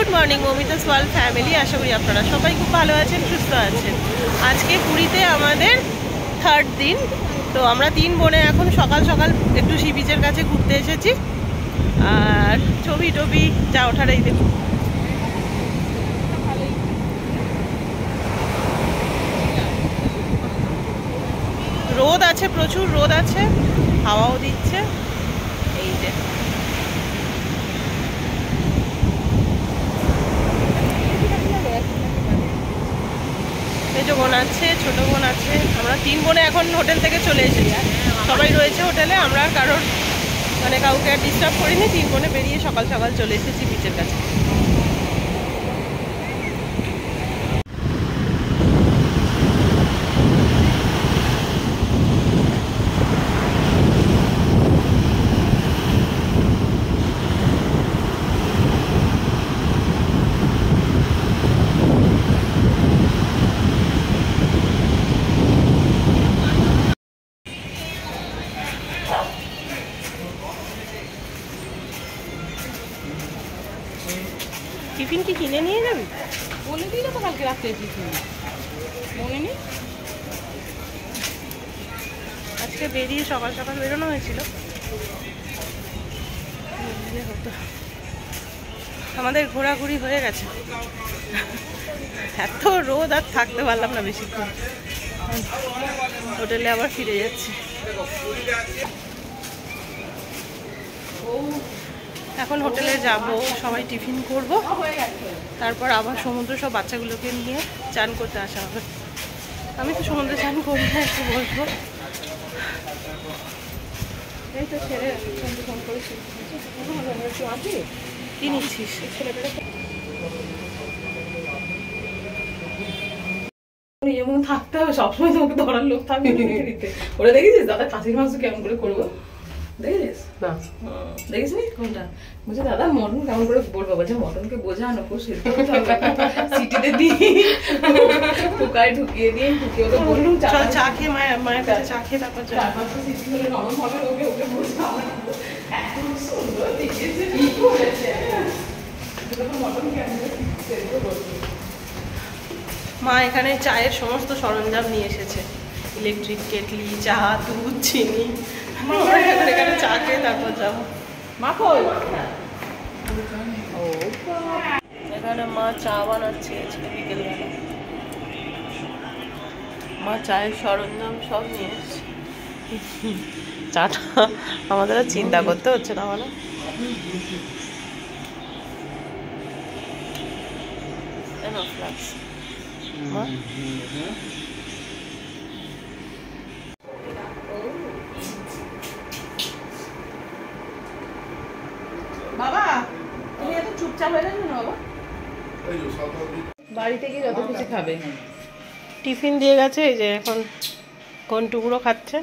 Good morning মমিতাস world family. আশা করি আপনারা সবাই খুব ভালো আছেন, সুস্থ আছেন। আজকে পুরীতে আমাদের থার্ড দিন। তো আমরা 3 বোনে এখন সকাল সকাল একটু সি বিচের কাছে ঘুরতে এসেছি। আর ছবি টবি যা ওঠার এই দেখুন। রোদ আছে, প্রচুর রোদ আছে, হাওয়াও দিচ্ছে। এই যে মেজো বোন আছে, ছোট বোন আছে। আমরা 3 বোনে এখন হোটেল থেকে চলে এসেছি। সবাই রয়েছে হোটেলে, আমরা কারোর কাউকে আর ডিস্টার্ব করিনি। 3 বোনে বেরিয়ে সকাল সকাল চলে এসেছি বিচের কাছে। টিফিন কি কিনে নিয়ে যাবি? বলে দিই না তো কালকে রাত্রে টিফিন মনে নেই। আজকে বেরিয়ে সকাল সকাল বেরোনো হয়েছিল। আমাদের ঘোরাঘুরি হয়ে গেছে। এত রোদ আর থাকতে পারলাম না বেশিক্ষণ। হোটেলে আবার ফিরে যাচ্ছি। এখন হোটেলে যাব, সবাই টিফিন করব, তারপর আবার সমুদ্র সব বাচ্চাগুলোকে নিয়ে চান করতে আসা হবে। আমি তো সমুদ্রে চান করি না, একটু বসবো। এই তো ছেড়ে ফোন করেছি, কি নিচ্ছিস? এমন থাকতে হবে সবসময়, তোমাকে ধরার লোক থাকবে। ওরা দেখেছিস দাদা খাসির মাংস কেমন করে করবো? দেখেছিস না? দেখিস নি কোনটা? বলছে দাদা মটন কেমন করে বলবো? বলছে মটনকে বোঝানো খুব সিদ্ধ সিটিতে দিই, কুকারে ঢুকিয়ে দিয়ে ঢুকিয়ে ওকে বললুম চা খেয়ে মায়ের কাছে চা খেয়ে তারপর সিটি হলে নরম হবে, ওকে ওকে বোঝানো। এত সুন্দর দেখেছে, কি করেছে মটন কেমন করে সিদ্ধ করবে। মা এখানে চায়ের সমস্ত সরঞ্জাম নিয়ে এসেছে, ইলেকট্রিক কেটলি, চা, দুধ, চিনি। এখানে চা খেয়ে তারপর যাবো। এখানে মা চা বানাচ্ছে আজকে বিকেলবেলা। মা চায়ের সরঞ্জাম সব নিয়ে এসছে। চাটা আমাদের আর চিন্তা করতে হচ্ছে না, মানে ফ্লাক্স বাবা, তুমি এত চুপচাপ হয়ে যাবে না বাবা। বাড়ি থেকে যত কিছু খাবে। টিফিন দিয়ে গেছে, এই যে এখন কোন টুকরো খাচ্ছে।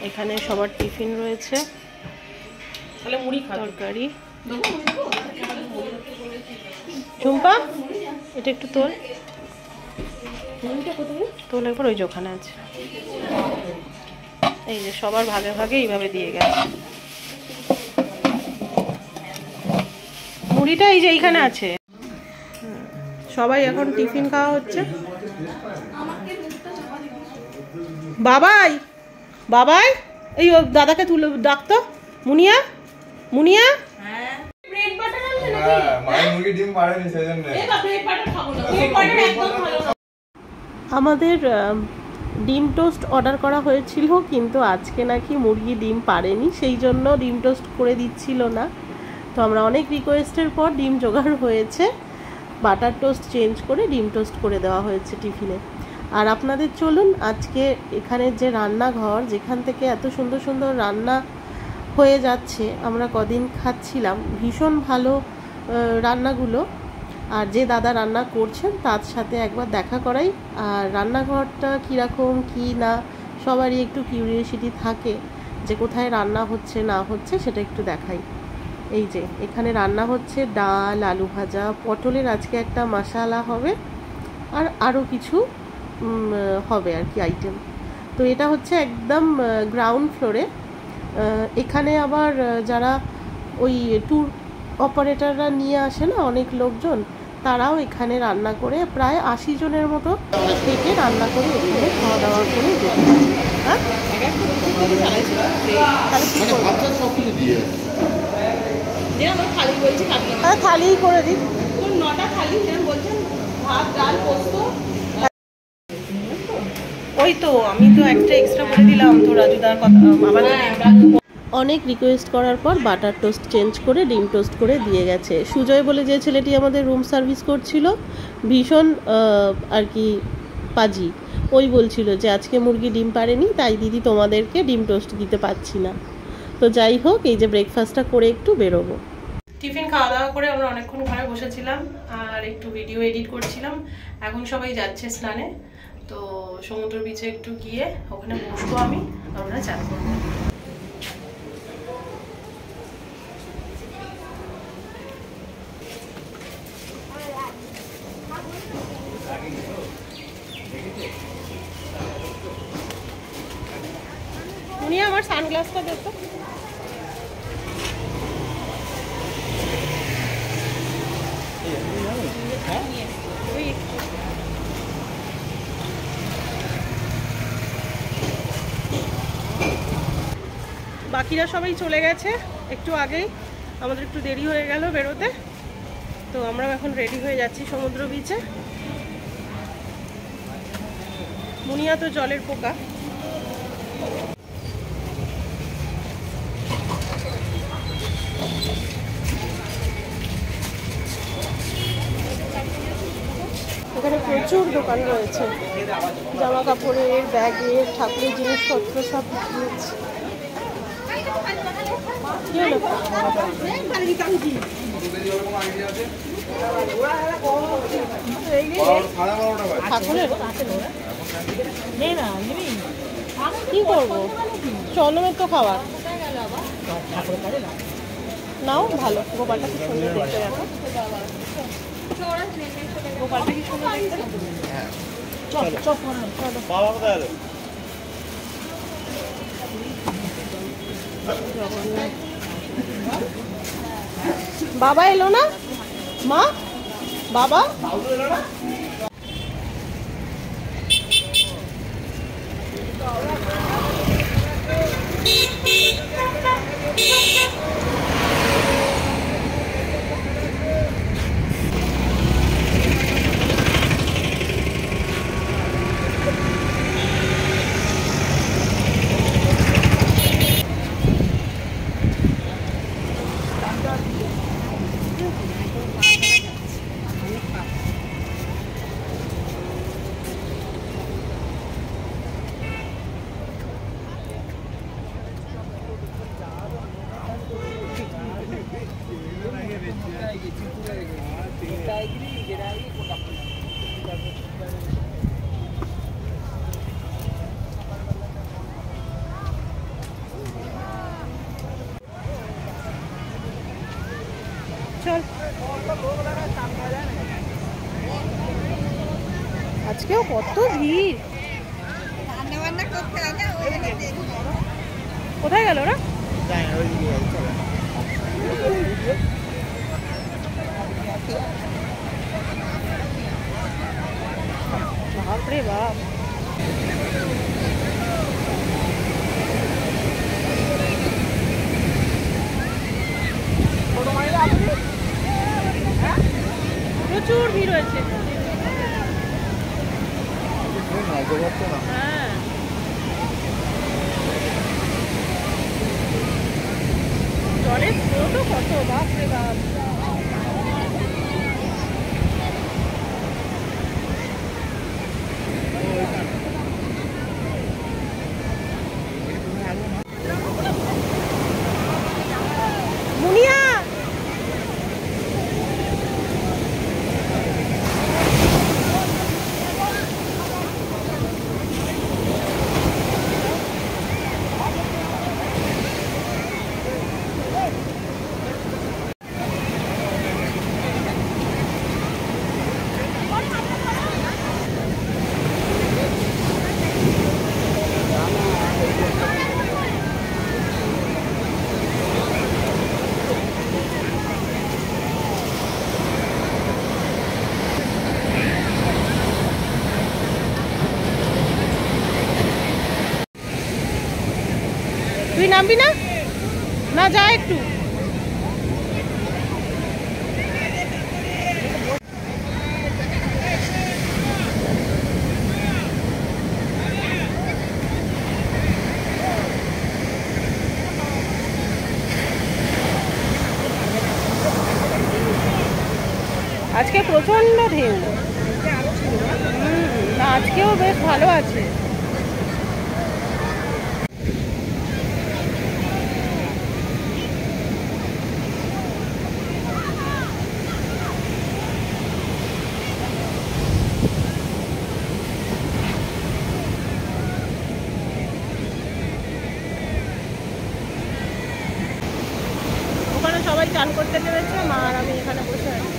এখানে সবার টিফিন রয়েছে, তাহলে মুড়ি তরকারি। ঝুম্পা, এটা একটু তোল, তোল একবার, ওই যে ওখানে আছে। এই যে সবার ভাগে ভাগে এইভাবে দিয়ে গেছে। মুড়িটা এই যে এইখানে আছে। সবাই এখন টিফিন খাওয়া হচ্ছে। বাবাই বাবাই এই দাদাকে তুলে ডাকতো। মুনিয়া, মুনিয়া, আমাদের ডিম টোস্ট অর্ডার করা হয়েছিল, কিন্তু আজকে নাকি মুরগি ডিম পারেনি, সেই জন্য ডিম টোস্ট করে দিচ্ছিল না। তো আমরা অনেক রিকোয়েস্টের পর ডিম জোগাড় হয়েছে, বাটার টোস্ট চেঞ্জ করে ডিম টোস্ট করে দেওয়া হয়েছে টিফিনে। আর আপনাদের চলুন আজকে এখানের যে রান্নাঘর, যেখান থেকে এত সুন্দর সুন্দর রান্না হয়ে যাচ্ছে, আমরা কদিন খাচ্ছিলাম, ভীষণ ভালো রান্নাগুলো। আর যে দাদা রান্না করছেন তার সাথে একবার দেখা করাই। আর রান্নাঘরটা কীরকম কী না সবারই একটু কিউরিওসিটি থাকে, যে কোথায় রান্না হচ্ছে না হচ্ছে সেটা একটু দেখাই। এই যে এখানে রান্না হচ্ছে ডাল, আলু ভাজা, পটলের আজকে একটা মশালা হবে, আর আরও কিছু হবে আর কি আইটেম। তো এটা হচ্ছে একদম গ্রাউন্ড ফ্লোরে। এখানে আবার যারা ওই ট্যুর অপারেটররা নিয়ে আসে না অনেক লোকজন, তারাও এখানে রান্না করে প্রায় 80 জনের মতো থেকে রান্না করে এখানে খাওয়া দাওয়া করে যেতে। হ্যাঁ থালিই করে দিই। 9টা থালি বলছেন, ভাত ডাল পোস্ত। ওই তো আমি তো একটা এক্সট্রা করে দিলাম তো রাজুদার কথা। অনেক রিকোয়েস্ট করার পর বাটার টোস্ট চেঞ্জ করে ডিম টোস্ট করে দিয়ে গেছে। সুজয় বলে যে ছেলেটি আমাদের রুম সার্ভিস করছিল, ভীষণ আর কি পাজি, ওই বলছিল যে আজকে মুরগি ডিম পারেনি, তাই দিদি তোমাদেরকে ডিম টোস্ট দিতে পারছি না। তো যাই হোক, এই যে ব্রেকফাস্টটা করে একটু বেরোবো। টিফিন খাওয়া দাওয়া করে আমরা অনেকক্ষণ ঘরে বসেছিলাম আর একটু ভিডিও এডিট করছিলাম। এখন সবাই যাচ্ছে স্নানে, তো সমুদ্র বিচে একটু গিয়ে ওখানে বসবো আমি, আর ওরা চান করবো। মুনিয়া আমার সানগ্লাসটা দেখো। বাকিরা সবাই চলে গেছে একটু আগেই, আমাদের একটু দেরি হয়ে গেল বেরোতে, তো আমরা এখন রেডি হয়ে যাচ্ছি সমুদ্র বিচে। মুনিয়া তো জলের পোকা। এখানে প্রচুর দোকান রয়েছে, জামা কাপড়ের, ব্যাগের, ঠাকুরের জিনিসপত্র সব রয়েছে। কি করবো, চন্দ্রমের তো খাবার নাও। ভালো, গোপালটা কি সুন্দর দেখতে, দেখো গোপালটা কি সুন্দর দেখতে। বাবা এলো না, মা বাবা চল। আজকেও কত ভিড়, কোথায় গেল ওরা? বাপরে বাপ, প্রচুর ভিড় হয়েছে। হ্যাঁ জলের স্রোতও কত, বাপরে বাপ। মুনিয়া নামবি না? না যা একটু। আজকে প্রচন্ড ঢেউ। না আজকেও বেশ ভালো আছে। ওখানে সবাই চান করতে নেমেছে, মা আর আমি এখানে বসে আছি।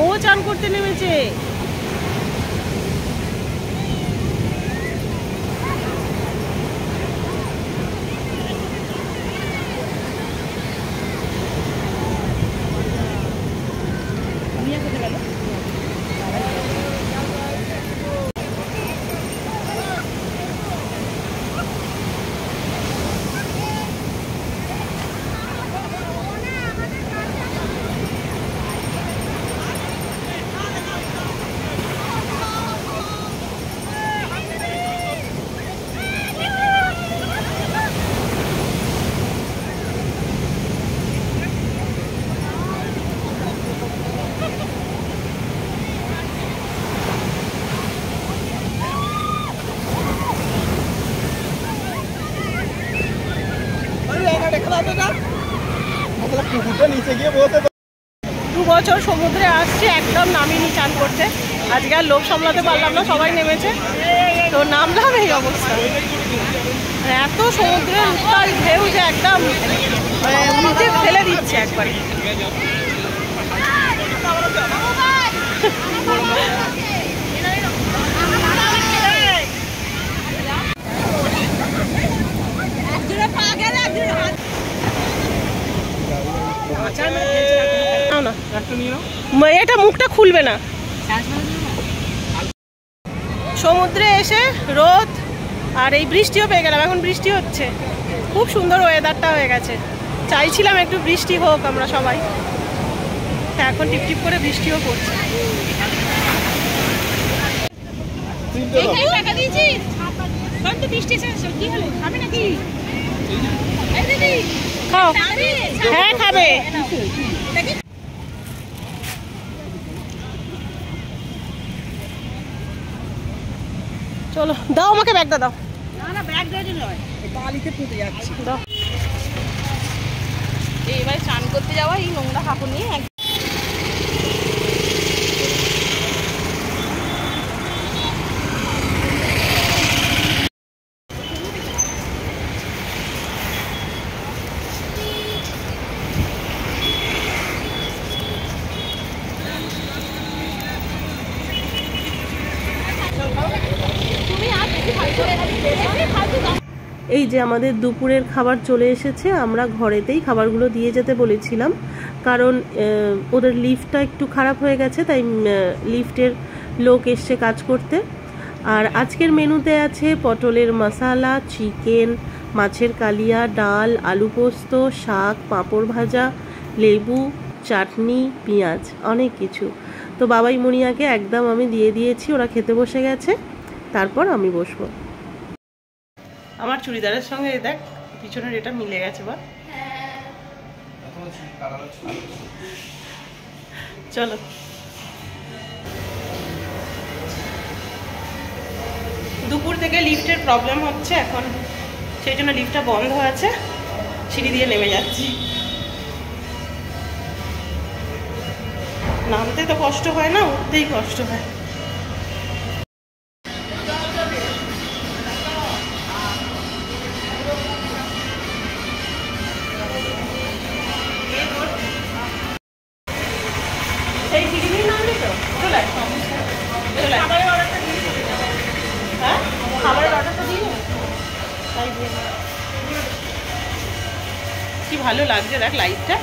ও চান করতে নেমেছে। দু বছর সমুদ্রে আসছি, একদম নামিনি চান করতে। আজকে আর লোভ সামলাতে পারলাম না, সবাই নেমেছে তো নামলাম, এই অবস্থা। এত সমুদ্রের উত্তাল ঢেউ যে একদম নিচে ফেলে দিচ্ছে একবারে। এটা মুখটা খুলবে না। সমুদ্রে এসে রোদ আর এই বৃষ্টিও পেয়ে গেলাম, এখন বৃষ্টি হচ্ছে। খুব সুন্দর ওয়েদারটা হয়ে গেছে। চাইছিলাম একটু বৃষ্টি হোক আমরা সবাই, এখন টিপটিপ করে বৃষ্টিও পড়ছে। খাও, হ্যাঁ খাবে। চলো দাও আমাকে ব্যাগটা দাও। না না ব্যাগ দেওয়ার জন্য নয়, বালিতে পুঁতে যাচ্ছি। দাও। এইবার চান করতে যাওয়া এই নোংরা কাপড় নিয়ে এই যে আমাদের দুপুরের খাবার চলে এসেছে। আমরা ঘরেতেই খাবারগুলো দিয়ে যেতে বলেছিলাম, কারণ ওদের লিফটটা একটু খারাপ হয়ে গেছে, তাই লিফটের লোক এসছে কাজ করতে। আর আজকের মেনুতে আছে পটলের মশালা, চিকেন, মাছের কালিয়া, ডাল, আলু পোস্ত, শাক, পাঁপড় ভাজা, লেবু, চাটনি, পেঁয়াজ, অনেক কিছু। তো বাবাই মুনিয়াকে একদম আমি দিয়ে দিয়েছি, ওরা খেতে বসে গেছে, তারপর আমি বসবো। আমার চুড়িদারের সঙ্গে দেখ পিছনের এটা মিলে গেছে। বা চলো দুপুর থেকে লিফটের প্রবলেম হচ্ছে, এখন সেই জন্য লিফটটা বন্ধ আছে, সিঁড়ি দিয়ে নেমে যাচ্ছি। নামতে তো কষ্ট হয় না, উঠতেই কষ্ট হয়। এই সিঁড়ি দিয়ে নামলি তো চলে হ্যাঁ, খাবারের অর্ডারটা দিয়ে তাই কি ভালো লাগছে, দেখ লাইটটা।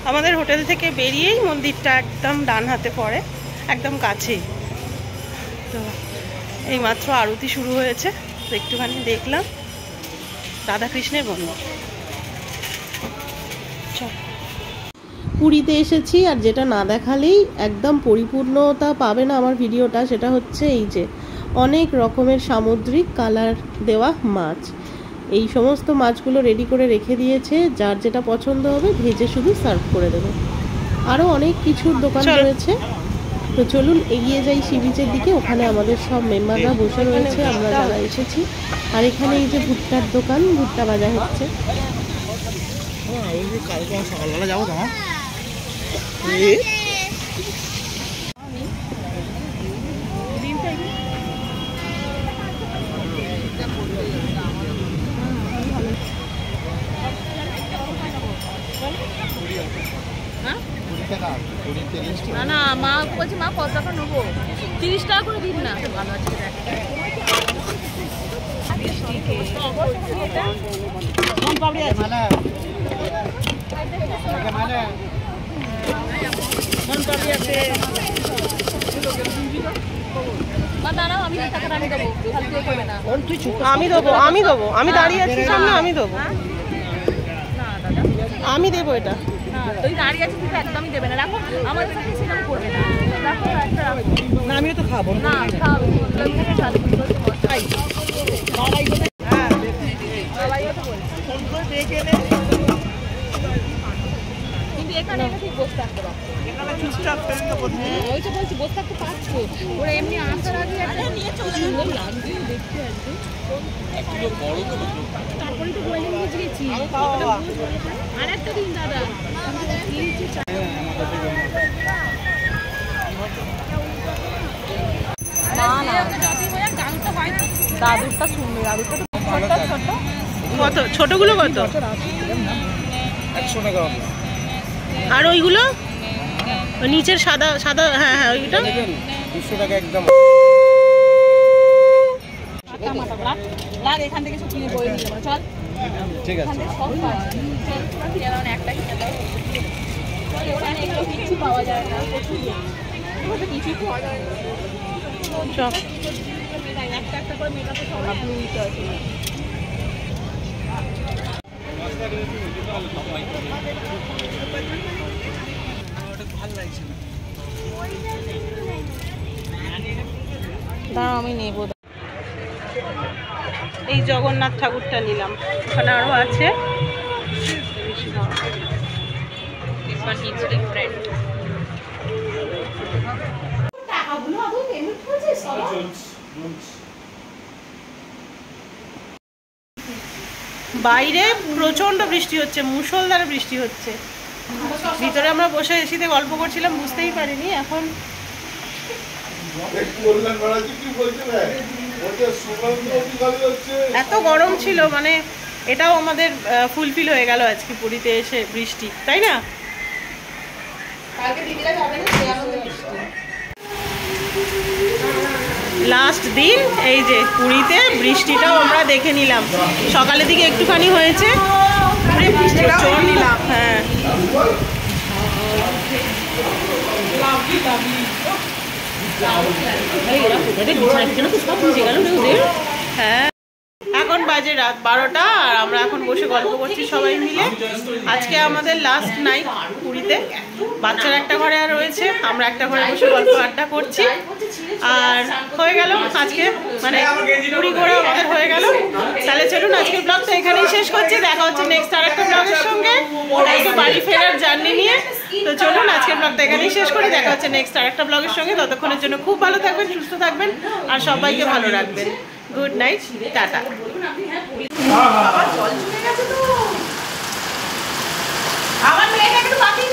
আমাদের হোটেল থেকে বেরিয়েই মন্দিরটা একদম ডান হাতে পড়ে, একদম কাছেই। তো এই মাত্র আরতি শুরু হয়েছে, তো একটুখানি দেখলাম রাধাকৃষ্ণের মন্দির। পুরীতে এসেছি, আর যেটা না দেখালেই একদম পরিপূর্ণতা পাবে না আমার ভিডিওটা, সেটা হচ্ছে এই যে অনেক রকমের সামুদ্রিক কালার দেওয়া মাছ। এই সমস্ত মাছগুলো রেডি করে রেখে দিয়েছে, যার যেটা পছন্দ হবে ভেজে শুধু সার্ভ করে দেবে। আরও অনেক কিছুর দোকান রয়েছে। তো চলুন এগিয়ে যাই সি বিচের দিকে। ওখানে আমাদের সব মেম্বাররা বসে রয়েছে, আমরা যারা এসেছি। আর এখানে এই যে ভুট্টার দোকান, ভুট্টা ভাজা হচ্ছে। সকালবেলা যাবো তোমার না না, মা বলছে মা কত টাকা নেবো, 30 টাকা করে দিন না। ভালো আছে আমি দাঁড়িয়ে আছি সামনে, আমি দেবো, আমি দেবো এটা। তুই দাঁড়িয়ে আছিস, তুই একদমই দেবে না। রাখো, আমার কাছে সেরকম করবে না। রাখো একটা রাখো। না আমিও তো খাবো না, খাও। কিন্তু এখানে ঠিক বসে থাকতে পারো, ওই তো বলছি বসে থাকতে পারছো। ওরা এমনি আসার আগে একটা নিয়ে সুন্দর লাগছে দেখতে আসবে। তারপরে তো বলে বুঝিয়েছি আর একটা দিন দাদা দাদুরটা শুনবে, দাদুরটা কত ছোটগুলো কত? 100 টাকা। আর ওইগুলো নিচের সাদা সাদা, হ্যাঁ হ্যাঁ ওইটা 200 টাকা একদম। এখান থেকে সব কিনে বই নিয়ে চল, ঠিক আছে সব একটা কিনে দাও। ওখানে এগুলো কিছু পাওয়া যায় না, কিছুই পাওয়া যায় না। একটা একটা করে মেকআপে সব আপনি নিতে আছে। দাঁড়াও আমি নেবো। এই জগন্নাথ ঠাকুরটা নিলাম, ওখানে আরো আছে। বাইরে প্রচন্ড বৃষ্টি হচ্ছে, মুষলধারে বৃষ্টি হচ্ছে। ভিতরে আমরা বসে এসিতে গল্প করছিলাম, বুঝতেই পারিনি। এখন এত গরম ছিল, মানে এটাও আমাদের ফুলফিল হয়ে গেল আজকে পুরীতে এসে বৃষ্টি, তাই না? লাস্ট দিন এই যে পুরীতে বৃষ্টিটাও আমরা দেখে নিলাম। সকালের দিকে একটুখানি হয়েছে, নিলাম। হ্যাঁ হ্যাঁ, এখন বাজে রাত 12টা আর আমরা এখন বসে গল্প করছি সবাই মিলে। আজকে আমাদের লাস্ট নাইট পুরীতে। বাচ্চারা একটা ঘরে আর রয়েছে, আমরা একটা ঘরে বসে গল্প আড্ডা করছি। আর হয়ে গেল আজকে, মানে পুরী ঘোরা আমাদের হয়ে গেল। তাহলে চলুন আজকের ব্লগটা এখানেই শেষ করছি। দেখা হচ্ছে নেক্সট আর একটা ব্লগের সঙ্গে, একটু বাড়ি ফেরার জার্নি নিয়ে। তো চলুন আজকের ব্লগটা এখানেই শেষ করি। দেখা হচ্ছে নেক্সট আর একটা ব্লগের সঙ্গে। ততক্ষণের জন্য খুব ভালো থাকবেন, সুস্থ থাকবেন আর সবাইকে ভালো রাখবেন। Good night, tata. আমার মেয়েটা একটু বাকি